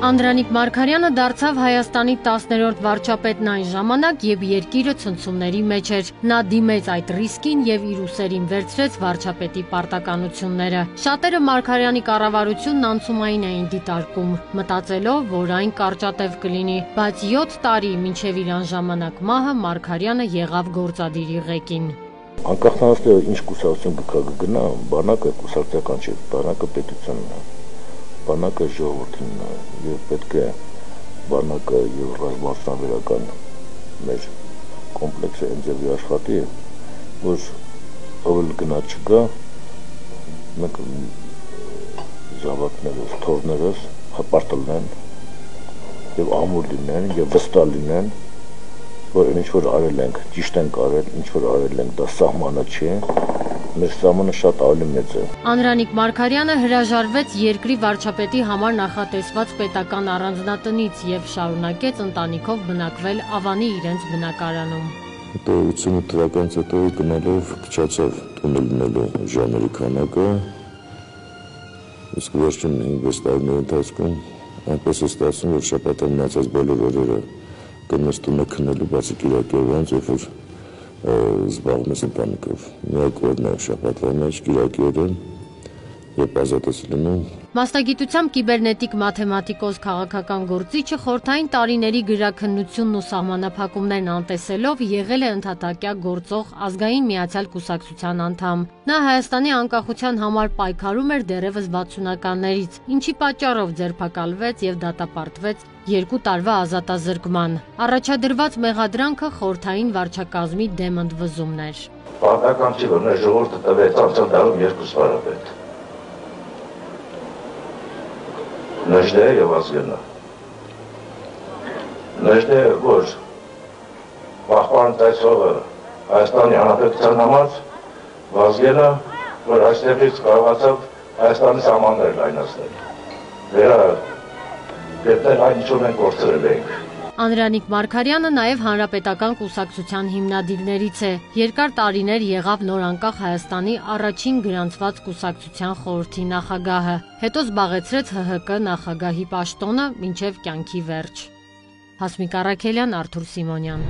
Անդրանիկ Մարգարյանը դարձավ Հայաստանի 10-րդ վարչապետն այն ժամանակ, երբ երկիրը ցնցումների մեջ էր։ Նա դիմեց այդ ռիսկին եւ իր ուսերին վերցրեց վարչապետի պարտականությունները։ Շատերը Մարգարյանի կառավարությունն անցումային էին դիտարկում, մտածելով, որ այն կարճատև կլինի, բայց 7 տարի մինչեւ իր անժամանակ մահը Մարգարյանը եղավ գործադիրի ղեկին։ Անկախ նրանից ինչ կուսակցություն կգնա, բանակը կուսակցական չէ, բանակը պետությունն է, բանակը ժողովրդինն է, եւ պետք է բանակը եւ ռազմավարական մեր կոմպլեքսը ընձեռի աշխատի, որ ով գնա չգա, մենք զավակներս, թորներս հպարտելնեն եւ ամուր լինեն եւ վստահ լինեն, որ ինչ որ արել ենք, ճիշտ ենք արել, ինչ որ արել ենք, դա սահմանը չէ, մեր սահմանը շատ ավելի մեծ է։ Անդրանիկ Մարգարյանը հրաժարվեց երկրի վարչապետի համար նախատեսված պետական առանձնատնից եւ շարունակեց ընտանիքով բնակվել Ավանի իրենց բնակարանում։ Հետո 88 թվականից հետո գնալով քչացավ տունը լինելու ժամերի քանակը, իսկ վերջին 5 տարիների ընթացքում այնպես է ստացվում, որ շաբաթը մնացած բոլոր օրերը գնաց տունը քնելու, բացի կիրակի օրվանից, երբ որ զբաղվում ես ընտանիքով։ Միակ օրն է շաբաթվա մեջ, կիրակի օրը, երբ ազատ ես լինում։ Մասնագիտությամբ կիբերնետիկ մաթեմատիկոս քաղաքական գործիչը խորհրդային տարիների գրաքննությունն ու սահմանափակումներն անտեսելով եղել է ընդհատակյա գործող Ազգային միացյալ կուսակցության անդամ։ Նա Հայաստանի անկախության համար պայքարում էր դեռևս 60-ականներից, ինչի պատճառով ձերբակալվեց եւ դատապարտվեց 2 տարվա ազատազրկման։ Առաջադրված մեղադրանքը խորհրդային վարչակազմի դեմ ընդվզումն էր։ Պատահական չի, որ ժողովուրդը տվեց անցյալ տարում 2 վարապետ։ Նժդե եւ Ազգենը։ Նժդե, որ պահպան տայցողը Հայաստանի Հանրապետության համար, Ազգենը, որ այստեղից կարողացավ Հայաստանի սահմանները լայնացնել։ Վերադեպնել այն, ինչ որ մենք կորցրել ենք։ Անդրանիկ Մարգարյանը նաև հանրապետական կուսակցության հիմնադիրներից է։ Երկար տարիներ եղավ նոր անկախ Հայաստանի առաջին գրանցված կուսակցության խորհրդի նախագահը, հետո զբաղեցրեց ՀՀԿ նախագահի պաշտոնը մինչև կյանքի վերջ։ Հասմիկ Առաքելյան, Արթուր Սիմոնյան։